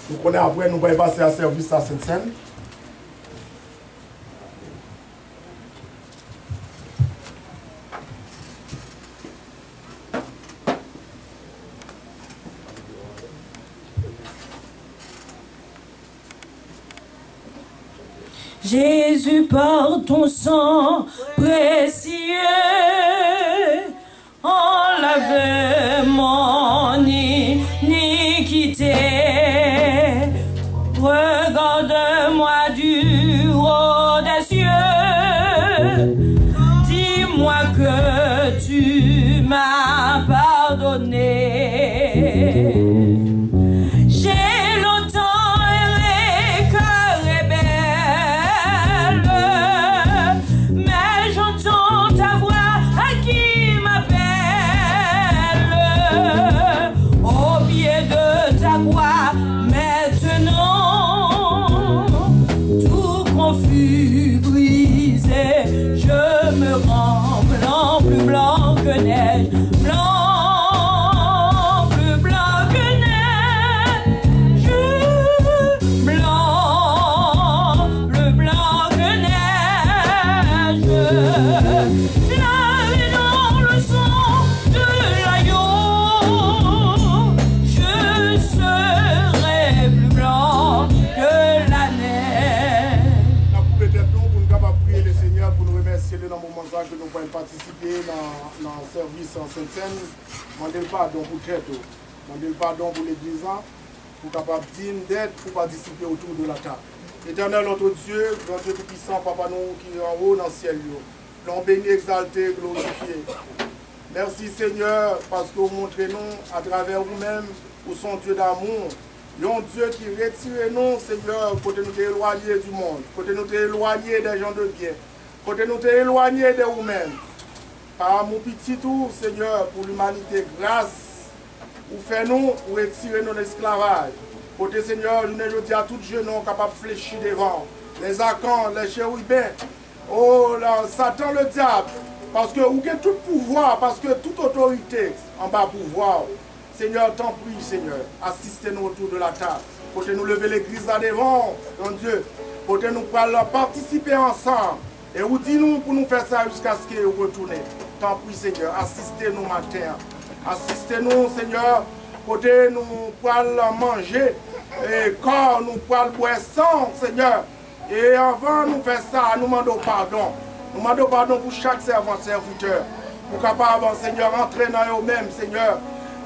Nous connaissons après, nous allons passer à service à Sainte-Seine. Jésus, par ton sang précieux, enlève mon iniquité. Regarde-moi du haut des cieux. Dis-moi que tu m'as pardonné. J'ai longtemps erré, cœur rebelle, mais j'entends ta voix qui m'appelle. Au pied de ta croix, maintenant, tout confus brisé, je me rends blanc, plus blanc que neige, blanc, plus blanc que neige, blanc, plus blanc que neige. Lavé dans le sang de l'agneau, je serai plus blanc que la neige. La coupe est tête pour nous capables de prier le Seigneur, pour nous remercier de dans le moment que nous pouvons participer dans le service en Sainte-Seine. Demandez le pardon pour tout. Demandez le pardon pour l'église, pour capable d'être, pour participer autour de la table. Éternel notre Dieu, grand Dieu tout-puissant, Papa nous qui est en haut dans le ciel, l'on béni, exalté, glorifié. Merci Seigneur, parce que vous montrez-nous à travers vous-même, vous sont Dieu d'amour. Un Dieu qui retire nous, Seigneur, côté nous éloigner du monde, côté nous éloigner des gens de bien, côté nous éloigner de vous-même. Par mon petit tour, Seigneur, pour l'humanité, grâce, vous faites nous, vous retirez nous l'esclavage. Côté Seigneur, je dis à tous les jeunes capables de fléchir devant, les acans, les chérubins, oh là, Satan le diable, parce que vous avez tout pouvoir, parce que toute autorité en bas pouvoir. Seigneur, t'en prie, Seigneur, assistez-nous autour de la table. Côté nous lever l'église là devant, mon Dieu. Côté nous participer ensemble. Et vous dites-nous pour nous faire ça jusqu'à ce que vous retournez. T'en prie, Seigneur, assistez-nous matin. Assistez-nous, Seigneur. Côté nous pouvons manger. Et quand nous pouvons boire sang, Seigneur. Et avant de nous faire ça, nous demandons pardon. Nous demandons pardon pour chaque serviteur. Pour capable, Seigneur, entrer dans eux-mêmes, Seigneur.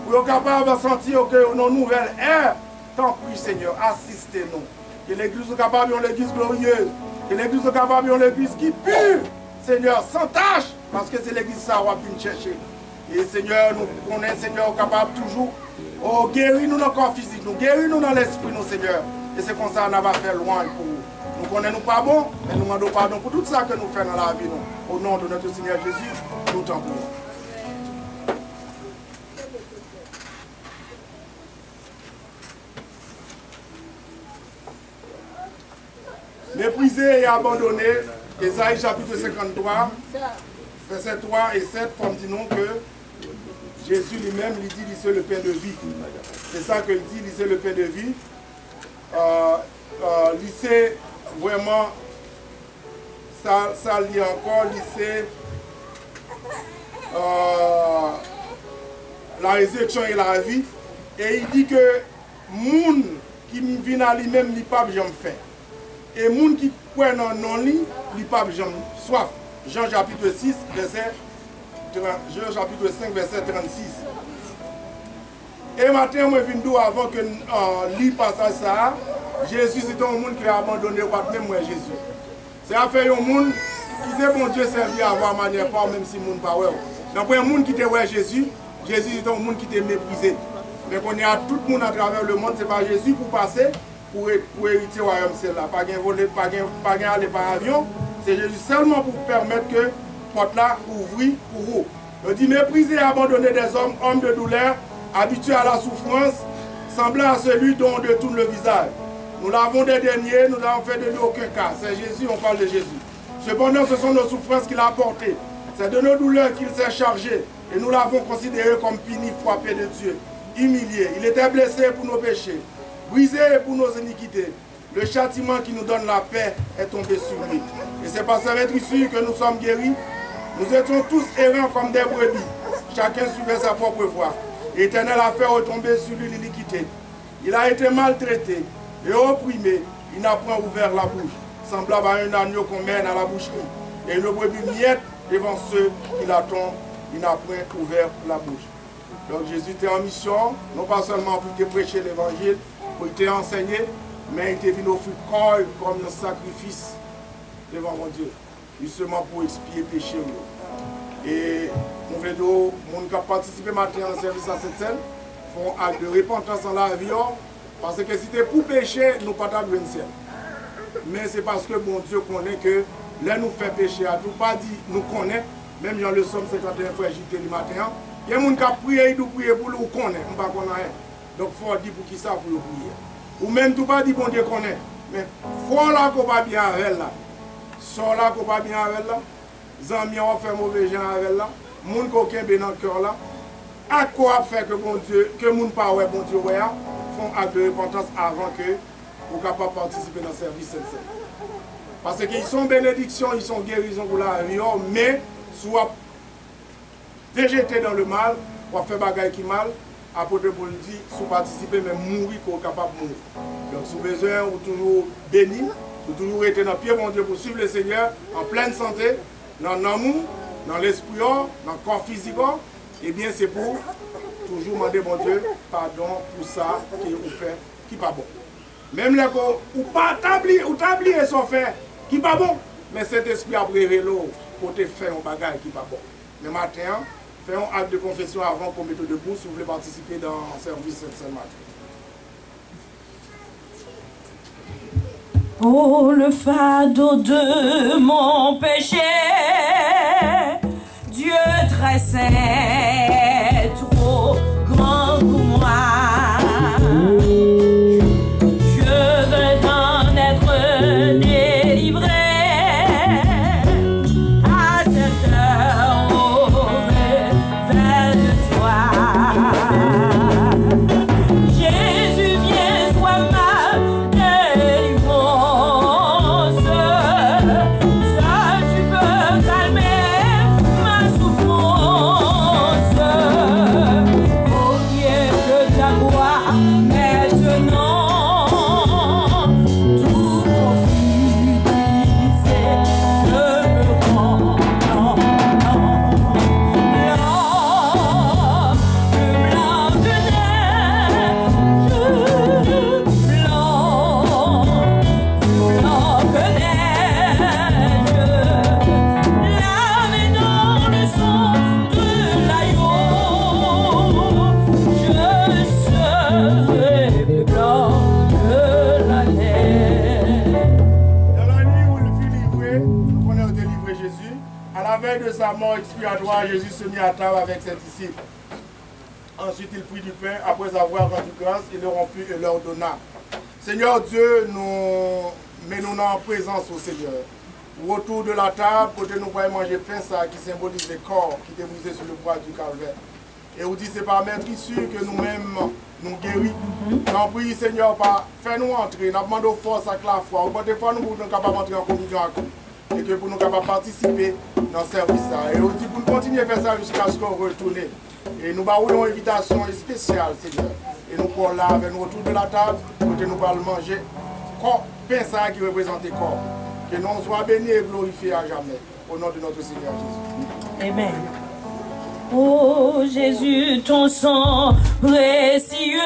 Pour être capable de sentir que nos nouvelles ère, tant pis Seigneur, assistez-nous. Que l'église soit capable de l'église glorieuse. Que l'église soit capable de l'église qui pure. Seigneur, sans tâche. Parce que c'est l'église ça qu'on va venir chercher. Et Seigneur, nous connaissons, Seigneur, capable toujours. Oh, guéris-nous dans le corps physique. Nous guéris-nous dans l'esprit, nous, Seigneur. Et c'est comme ça qu'on va faire loin pour vous. Nous connaissons pas bon, mais nous demandons pardon pour tout ça que nous faisons dans la vie. Nous. Au nom de notre Seigneur Jésus, nous t'en prions. Méprisé et abandonné, Ésaïe chapitre 53, versets 3 et 7, comme dit-nous que Jésus lui-même lui dit, c'est le pain de vie. C'est ça qu'il dit, c'est le pain de vie. Lycée, vraiment, ça lit encore, lycée, la résurrection et la vie. Et il dit que moun qui vient à lui-même, il n'y a pas besoin de faire. Et les gens qui prennent un non-lit, ils n'ont pas soif. Jean chapitre 6, Jean chapitre 5, verset 36. Et matin, moi, je viens avant que lit passage ça, Jésus, c'est un monde qui a abandonné, même moi, Jésus. C'est à faire un monde qui était bon Dieu servi à avoir manière pas, même si le monde pas ouais. Donc, un monde qui était ouais Jésus, Jésus c'est un monde qui était méprisé. Mais qu'on est à tout le monde à travers le monde, c'est pas Jésus pour passer. Pour hériter le royaume, c'est là. Pas de voler, pas de aller par avion. C'est Jésus seulement pour permettre que porte là ouvrir pour vous. Il dit mépriser et abandonner des hommes, hommes de douleur, habitués à la souffrance, semblant à celui dont on détourne le visage. Nous l'avons des derniers, nous n'avons fait de lui aucun cas. C'est Jésus, on parle de Jésus. Cependant, ce sont nos souffrances qu'il a portées. C'est de nos douleurs qu'il s'est chargé. Et nous l'avons considéré comme puni, frappé de Dieu, humilié. Il était blessé pour nos péchés, brisé pour nos iniquités. Le châtiment qui nous donne la paix est tombé sur lui. Et c'est par sa maîtrise que nous sommes guéris. Nous étions tous errants comme des brebis. Chacun suivait sa propre voie. L'Éternel a fait retomber sur lui l'iniquité. Il a été maltraité et opprimé. Il n'a point ouvert la bouche, semblable à un agneau qu'on mène à la boucherie. Et une brebis miette devant ceux qui l'attendent. Il n'a point ouvert la bouche. Donc Jésus était en mission, non pas seulement pour te prêcher l'évangile, pour te enseigner, mais il était venu offrir corps comme un sacrifice devant mon Dieu, justement pour expier le péché. Et mon frère, les gens qui ont participé matin dans le service à cette scène font acte de repentance en la vie, parce que si c'était pour pécher, nous ne pas de ciel. Mais c'est parce que mon Dieu connaît que là nous fait pécher à tout, pas dit nous connaît, même dans le Somme 51 fragilité du matin. Il y a des gens qui ont prié, ils prier pour nous connaître, on ne connaît rien. Donc il faut dire pour qui ça pour nous prier. Ou même tout pas dire bon Dieu connaît. Mais il faut là qu'on pas bien avec là. Sans là qu'on pas bien avec là. Zami on fait mauvais gens avec là. Moun qui aucun bien dans le cœur là. À quoi faire que bon Dieu, que moun pas ouais bon Dieu ouais, font acte de repentance avant que vous capable participer dans le service sincère. Parce qu'ils sont bénédictions, ils sont guérisons pour la vie, mais soit végéter dans le mal, ou faire bagaille qui mal, apôtre Paul dit, sous participer, mais mourir qu'on est capable de mourir. Donc, sous besoin, ou toujours béni, ou toujours être dans le pied, mon Dieu, pour suivre le Seigneur en pleine santé, dans l'amour, dans l'esprit, dans le corps physique, et bien c'est pour toujours demander, mon Dieu, pardon pour ça que vous faites, qui n'est pas bon. Même les gens, ou pas t'oublier son fait, qui n'est pas bon, mais cet esprit a révélé pour te faire un bagage qui n'est pas bon. Le matin, fais un acte de confession avant qu'on mette debout si vous voulez participer dans le service ce matin. Oh, le fardeau de mon péché, Dieu très saint, trop grand pour moi. Je veux en être délivré à cette heure au réveil de toi. Jésus, viens, sois ma délivrance. Seul tu peux calmer ma souffrance. Oh, viens que ta gloire maintenant. De sa mort expiatoire, Jésus se mit à table avec ses disciples. Ensuite, il prit du pain, après avoir rendu grâce, il le rompit et leur donna. Seigneur Dieu, nous mettons en présence au Seigneur. Autour de la table, côté nous pouvons manger pain, ça qui symbolise le corps qui était brisé sur le bois du calvaire. Et on dit c'est par maîtrise que nous-mêmes nous guéris. Nous prions, Seigneur, fais-nous entrer, nous demandons force avec la foi. Des fois, nous sommes capables d'entrer en communion avec vous. Et que pour nous capables de participer dans ce service. Et on dit pour nous continuer à faire ça jusqu'à ce qu'on retourne. Et nous avons une invitation spéciale, Seigneur. Et nous pour là avec nous autour de la table, côté nous allons manger corps, pain ça qui représente le corps. Que nous soyons bénis et glorifiés à jamais. Au nom de notre Seigneur Jésus. Amen. Oh Jésus, ton sang précieux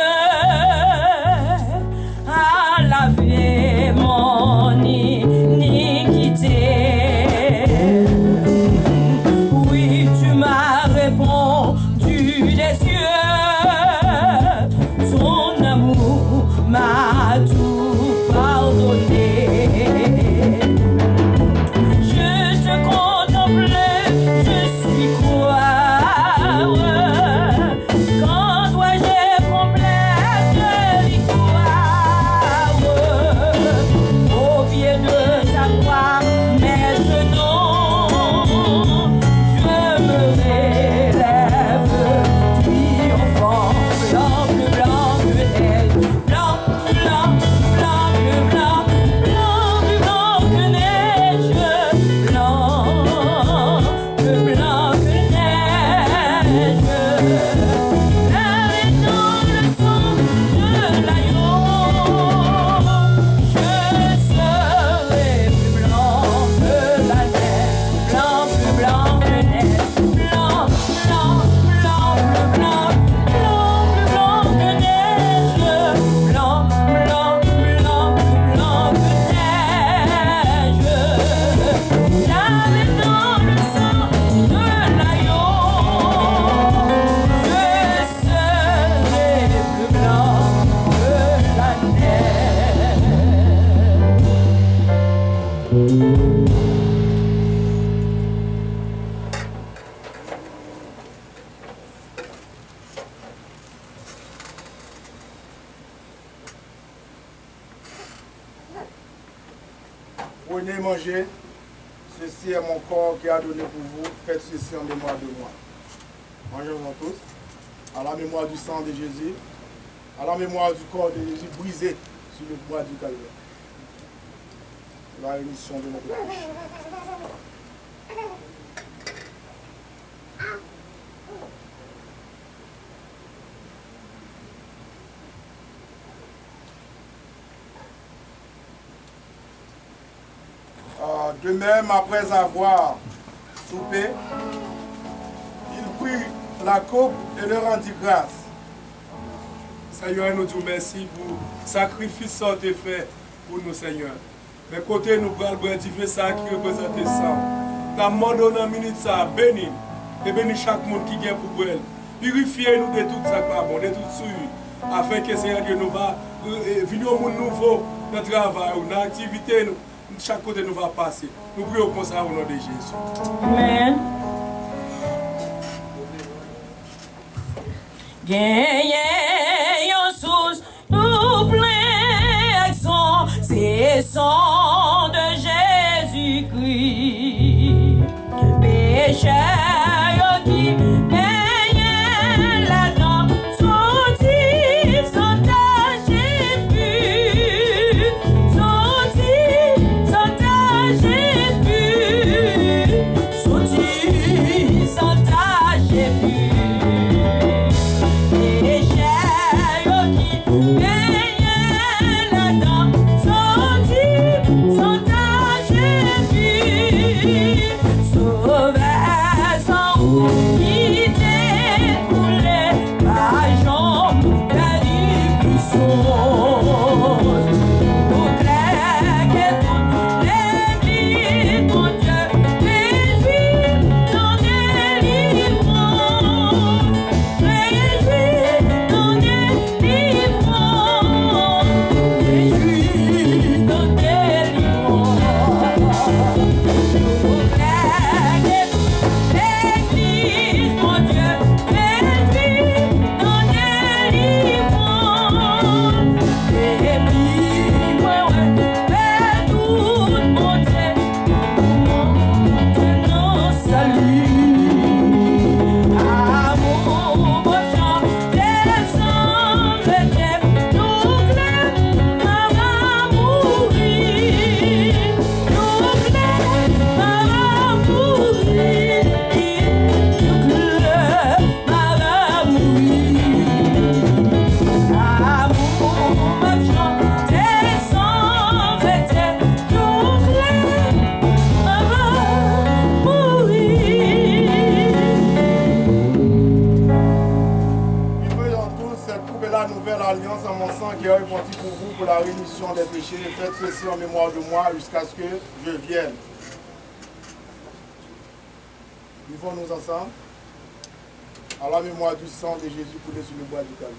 a lavé mon iniquité. Oui, tu m'as répondu des cieux, ton amour m'a tout pardonné. Je te contemple, je suis quoi? Quand dois-je complète Prenez et mangez. Ceci est mon corps qui a donné pour vous. Faites ceci en mémoire de moi. Mangez-en tous. À la mémoire du sang de Jésus. À la mémoire du corps de Jésus brisé sur le bois du calvaire. La rémission de notre péché. De même, après avoir soupé, il prit la coupe et leur rendit grâce. Seigneur, nous disons merci pour le sacrifice que tu as fait pour nous, Seigneur. Mais côté nous prenons le divin ça qui représente le sang. Nous demandons dans la minute ça, bénis. Et bénis chaque monde qui vient pour elle. Purifiez-nous de tout ça, bon, de tout ça. Afin que Seigneur Dieu nous va venir au monde nouveau dans le travail, dans l'activité, chaque côté nous va passer. Nous prions comme ça au nom de Jésus. Amen. Sous nous plein sang, c'est sang de Jésus-Christ. Pécheur qui payait là-dedans, sorti sans tâche et pur, sorti sans tâche et pur, sorti sans tâche et pur. Pour la rémission des péchés, faites ceci en mémoire de moi jusqu'à ce que je vienne. Vivons-nous ensemble à la mémoire du sang de Jésus coulé sur le bois du calvaire.